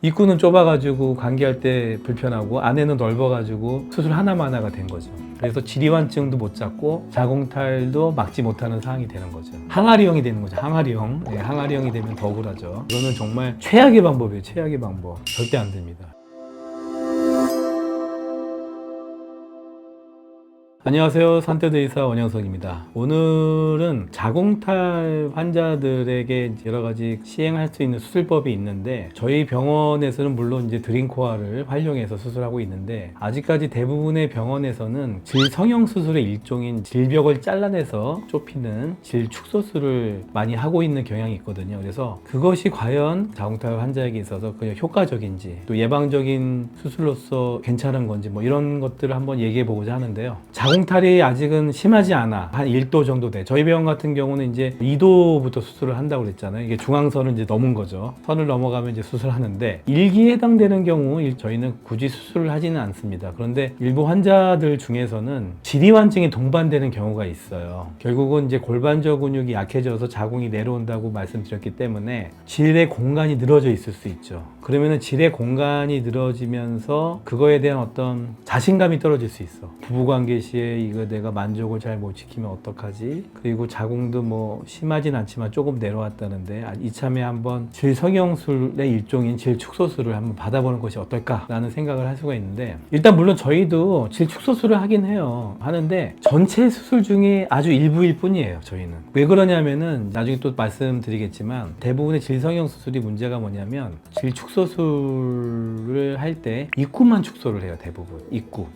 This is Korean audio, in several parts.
입구는 좁아가지고 관계할 때 불편하고 안에는 넓어가지고 수술 하나가 된 거죠. 그래서 지리완증도 못 잡고 자궁탈도 막지 못하는 상황이 되는 거죠. 항아리형이 되는 거죠. 항아리형. 네, 항아리형이 되면 더 억울하죠. 이거는 정말 최악의 방법이에요. 최악의 방법. 절대 안 됩니다. 안녕하세요. 산태대의사 원영석입니다. 오늘은 자궁탈 환자들에게 여러 가지 시행할 수 있는 수술법이 있는데 저희 병원에서는 물론 이제 드림코어를 활용해서 수술하고 있는데 아직까지 대부분의 병원에서는 질성형 수술의 일종인 질벽을 잘라내서 좁히는 질축소술을 많이 하고 있는 경향이 있거든요. 그래서 그것이 과연 자궁탈 환자에게 있어서 그냥 효과적인지 또 예방적인 수술로서 괜찮은 건지 뭐 이런 것들을 한번 얘기해 보고자 하는데요. 자궁탈이 아직은 심하지 않아. 한 1도 정도 돼. 저희 병원 같은 경우는 이제 2도부터 수술을 한다고 그랬잖아요. 이게 중앙선을 이제 넘은 거죠. 선을 넘어가면 이제 수술하는데 1기에 해당되는 경우 저희는 굳이 수술을 하지는 않습니다. 그런데 일부 환자들 중에서는 지리완증이 동반되는 경우가 있어요. 결국은 이제 골반저 근육이 약해져서 자궁이 내려온다고 말씀드렸기 때문에 질의 공간이 늘어져 있을 수 있죠. 그러면은 질의 공간이 늘어지면서 그거에 대한 어떤 자신감이 떨어질 수 있어. 부부관계 시에 이거 내가 만족을 잘 못 지키면 어떡하지? 그리고 자궁도 뭐 심하진 않지만 조금 내려왔다는데 이참에 한번 질성형술의 일종인 질축소술을 한번 받아보는 것이 어떨까라는 생각을 할 수가 있는데 일단 물론 저희도 질축소술을 하긴 해요. 하는데 전체 수술 중에 아주 일부일 뿐이에요. 저희는. 왜 그러냐면은 나중에 또 말씀드리겠지만 대부분의 질성형 수술이 문제가 뭐냐면 질축소술을 할 때 입구만 축소를 해요. 대부분.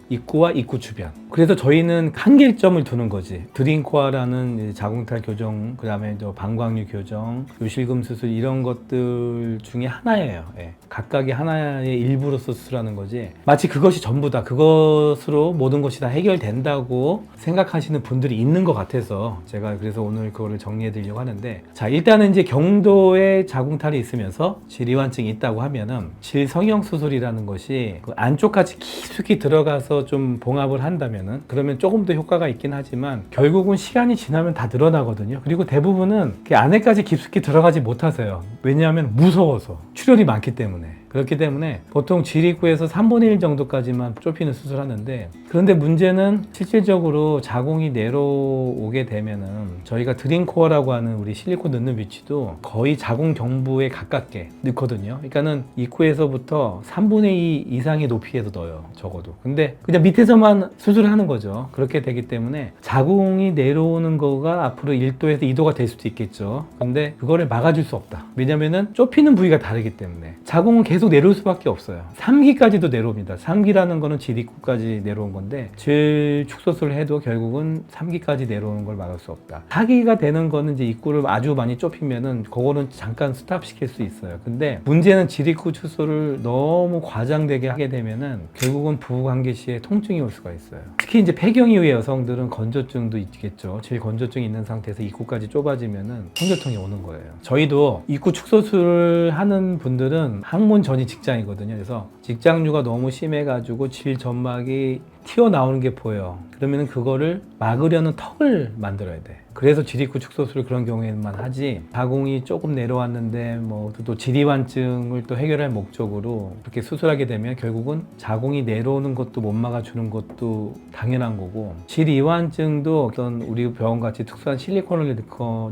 입구와 입구 주변. 그래서 저희는 한계점을 두는 거지. 드림코어라는 자궁탈 교정, 그 다음에 방광류 교정, 요실금 수술 이런 것들 중에 하나예요. 예. 각각의 하나의 일부로서 수술하는 거지. 마치 그것이 전부다. 그것으로 모든 것이 다 해결된다고 생각하시는 분들이 있는 것 같아서 제가 그래서 오늘 그거를 정리해 드리려고 하는데 자, 일단은 이제 경도에 자궁탈이 있으면서 질이완증이 있다고 하면은 질성형 수술이라는 것이 그 안쪽까지 깊숙이 들어가서 좀 봉합을 한다면은 그러면 조금 더 효과가 있긴 하지만 결국은 시간이 지나면 다 늘어나거든요. 그리고 대부분은 그 안에까지 깊숙이 들어가지 못하세요. 왜냐하면 무서워서 출혈이 많기 때문에. 그렇기 때문에 보통 질입구에서 3분의 1 정도까지만 좁히는 수술을 하는데 그런데 문제는 실질적으로 자궁이 내려오게 되면은 저희가 드림코어라고 하는 우리 실리콘 넣는 위치도 거의 자궁 경부에 가깝게 넣거든요. 그러니까는 입구에서부터 3분의 2 이상의 높이에서 넣어요. 적어도. 근데 그냥 밑에서만 수술을 하는 거죠. 그렇게 되기 때문에 자궁이 내려오는 거가 앞으로 1도에서 2도가 될 수도 있겠죠. 근데 그거를 막아줄 수 없다. 왜냐면은 좁히는 부위가 다르기 때문에 자궁은 계속 내려올 수밖에 없어요. 3기까지도 내려옵니다. 3기라는 거는 질입구까지 내려온 건데 질축소술을 해도 결국은 3기까지 내려오는 걸 막을 수 없다. 4기가 되는 거는 이제 입구를 아주 많이 좁히면은 그거는 잠깐 스탑 시킬 수 있어요. 근데 문제는 질입구 축소를 너무 과장되게 하게 되면은 결국은 부부관계 시에 통증이 올 수가 있어요. 특히 이제 폐경 이후의 여성들은 건조증도 있겠죠. 질건조증이 있는 상태에서 입구까지 좁아지면은 성교통이 오는 거예요. 저희도 입구 축소술을 하는 분들은 항문 전이 직장이거든요. 그래서 직장류가 너무 심해가지고 질 점막이 튀어나오는 게 보여요. 그러면 그거를 막으려는 턱을 만들어야 돼. 그래서 질입구 축소술을 그런 경우에만 하지 자궁이 조금 내려왔는데 뭐 또 질이완증을 또 해결할 목적으로 그렇게 수술하게 되면 결국은 자궁이 내려오는 것도 못 막아주는 것도 당연한 거고 질이완증도 어떤 우리 병원같이 특수한 실리콘을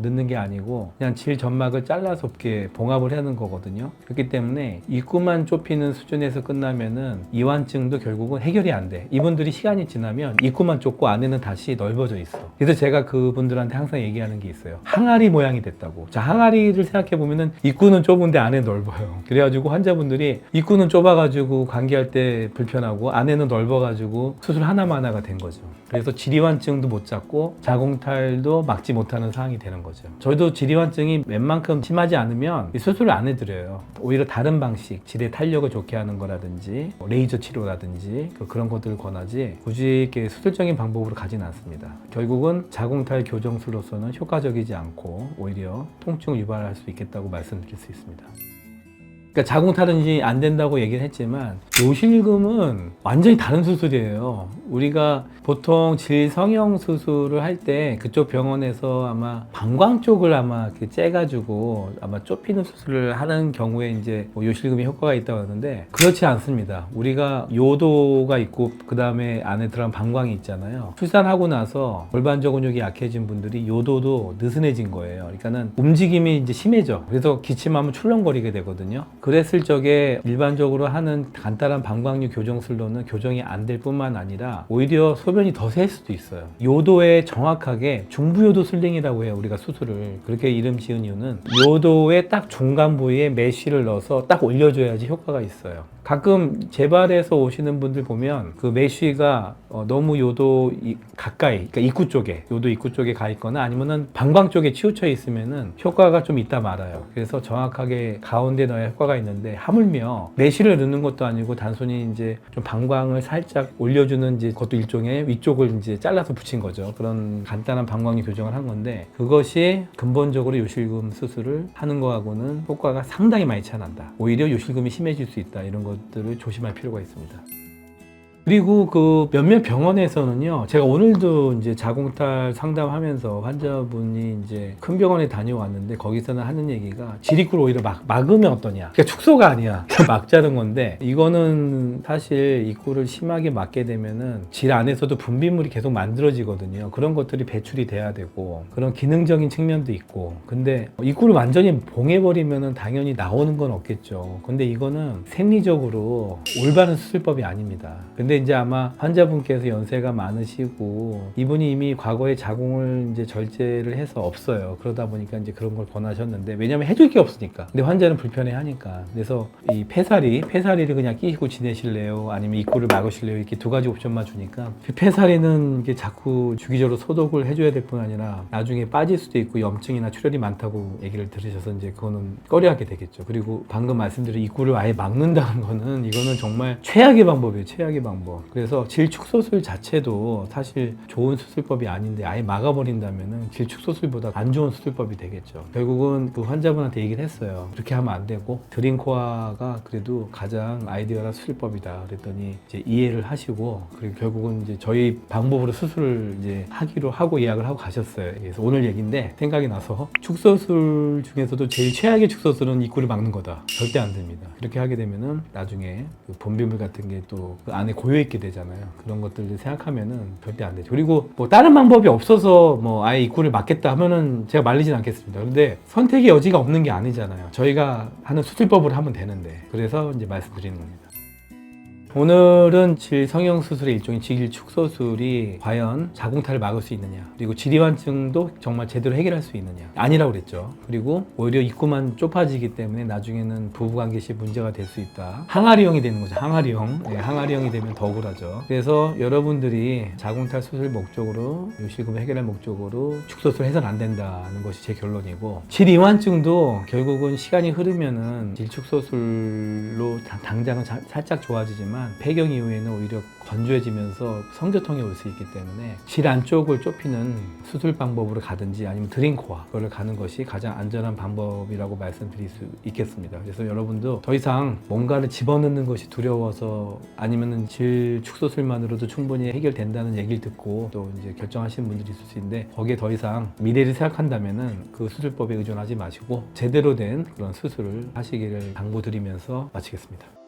넣는 게 아니고 그냥 질 점막을 잘라서 이렇게 봉합을 하는 거거든요. 그렇기 때문에 입구만 좁히는 수준에서 끝나면은 이완증도 결국은 해결이 안 돼. 이분들이 시간이 지나면 입구만 좁고 안에는 다시 넓어져 있어. 그래서 제가 그분들한테 항상 얘기하는 게 있어요. 항아리 모양이 됐다고. 자, 항아리를 생각해 보면은 입구는 좁은데 안에 넓어요. 그래가지고 환자분들이 입구는 좁아가지고 관계할 때 불편하고 안에는 넓어가지고 수술 하나가 된 거죠. 그래서 질이완증도 못 잡고 자궁탈도 막지 못하는 상황이 되는 거죠. 저희도 질이완증이 웬만큼 심하지 않으면 수술을 안 해드려요. 오히려 다른 방식, 질의 탄력을 좋게 하는 거라든지 레이저 치료라든지 그런 것들을 권하지 굳이 이렇게 수술적인 방법으로 가진 않습니다. 결국은 자궁탈 교정술로서는 효과적이지 않고 오히려 통증을 유발할 수 있겠다고 말씀드릴 수 있습니다. 그러니까 자궁탈은이 안 된다고 얘기를 했지만 요실금은 완전히 다른 수술이에요. 우리가 보통 질성형 수술을 할 때 그쪽 병원에서 아마 방광 쪽을 아마 이렇게 째가지고 아마 좁히는 수술을 하는 경우에 이제 뭐 요실금이 효과가 있다고 하는데 그렇지 않습니다. 우리가 요도가 있고 그 다음에 안에 들어간 방광이 있잖아요. 출산하고 나서 골반저 근육이 약해진 분들이 요도도 느슨해진 거예요. 그러니까는 움직임이 이제 심해져. 그래서 기침하면 출렁거리게 되거든요. 그랬을 적에 일반적으로 하는 간단한 방광류 교정술로는 교정이 안 될 뿐만 아니라 오히려 소변이 더 셀 수도 있어요. 요도에 정확하게 중부요도 슬링이라고 해요. 우리가 수술을 그렇게 이름 지은 이유는 요도의 딱 중간 부위에 메쉬를 넣어서 딱 올려줘야지 효과가 있어요. 가끔 재발해서 오시는 분들 보면 그 메쉬가 너무 요도 가까이, 그러니까 입구 쪽에, 요도 입구 쪽에 가 있거나 아니면은 방광 쪽에 치우쳐 있으면은 효과가 좀 있다 말아요. 그래서 정확하게 가운데 넣어야 효과가 있는데 하물며 메쉬를 넣는 것도 아니고 단순히 이제 좀 방광을 살짝 올려주는 이제 그것도 일종의 위쪽을 이제 잘라서 붙인 거죠. 그런 간단한 방광류 교정을 한 건데 그것이 근본적으로 요실금 수술을 하는 거하고는 효과가 상당히 많이 차이난다. 오히려 요실금이 심해질 수 있다. 이런 것들을 조심할 필요가 있습니다. 그리고 그 몇몇 병원에서는요, 제가 오늘도 이제 자궁탈 상담하면서 환자분이 이제 큰 병원에 다녀왔는데 거기서는 하는 얘기가 질입구를 오히려 막으면 어떠냐. 그러니까 축소가 아니야. 막자는 건데 이거는 사실 입구를 심하게 막게 되면은 질 안에서도 분비물이 계속 만들어지거든요. 그런 것들이 배출이 돼야 되고 그런 기능적인 측면도 있고 근데 입구를 완전히 봉해버리면은 당연히 나오는 건 없겠죠. 근데 이거는 생리적으로 올바른 수술법이 아닙니다. 근데 이제 아마 환자분께서 연세가 많으시고 이분이 이미 과거에 자궁을 이제 절제를 해서 없어요. 그러다 보니까 이제 그런 걸 권하셨는데 왜냐면 해줄 게 없으니까. 근데 환자는 불편해 하니까. 그래서 이 폐사리를 그냥 끼고 지내실래요? 아니면 입구를 막으실래요? 이렇게 두 가지 옵션만 주니까 폐사리는 이게 자꾸 주기적으로 소독을 해줘야 될 뿐 아니라 나중에 빠질 수도 있고 염증이나 출혈이 많다고 얘기를 들으셔서 이제 그거는 꺼려하게 되겠죠. 그리고 방금 말씀드린 입구를 아예 막는다는 거는 이거는 정말 최악의 방법이에요. 최악의 방법. 그래서 질축소술 자체도 사실 좋은 수술법이 아닌데 아예 막아버린다면은 질축소술보다 안 좋은 수술법이 되겠죠. 결국은 그 환자분한테 얘기를 했어요. 그렇게 하면 안 되고 드링코아가 그래도 가장 아이디어나 수술법이다. 그랬더니 이제 이해를 하시고 그리고 결국은 이제 저희 방법으로 수술을 이제 하기로 하고 예약을 하고 가셨어요. 그래서 오늘 얘기인데 생각이 나서 축소술 중에서도 제일 최악의 축소술은 입구를 막는 거다. 절대 안 됩니다. 이렇게 하게 되면은 나중에 그 분비물 같은 게 또 그 안에 고여있게 되잖아요. 그런 것들을 생각하면은 절대 안 되죠. 그리고 뭐 다른 방법이 없어서 뭐 아예 입구를 막겠다 하면은 제가 말리진 않겠습니다. 근데 선택의 여지가 없는 게 아니잖아요. 저희가 하는 수술법으로 하면 되는데 그래서 이제 말씀드리는 겁니다. 오늘은 질성형 수술의 일종인 질축소술이 과연 자궁탈을 막을 수 있느냐 그리고 질이완증도 정말 제대로 해결할 수 있느냐 아니라고 그랬죠. 그리고 오히려 입구만 좁아지기 때문에 나중에는 부부관계 시 문제가 될 수 있다. 항아리형이 되는 거죠. 항아리형. 네, 항아리형이 되면 더 억울하죠. 그래서 여러분들이 자궁탈 수술 목적으로 요실금 해결할 목적으로 축소술 해서는 안 된다는 것이 제 결론이고 질이완증도 결국은 시간이 흐르면은 질축소술로 당장은 살짝 좋아지지만 폐경 이후에는 오히려 건조해지면서 성저통이 올 수 있기 때문에 질 안쪽을 좁히는 수술 방법으로 가든지 아니면 드링코아 그걸 가는 것이 가장 안전한 방법이라고 말씀드릴 수 있겠습니다. 그래서 여러분도 더 이상 뭔가를 집어넣는 것이 두려워서 아니면은 질 축소술만으로도 충분히 해결된다는 얘기를 듣고 또 이제 결정하시는 분들이 있을 수 있는데 거기에 더 이상 미래를 생각한다면은 그 수술법에 의존하지 마시고 제대로 된 그런 수술을 하시기를 당부드리면서 마치겠습니다.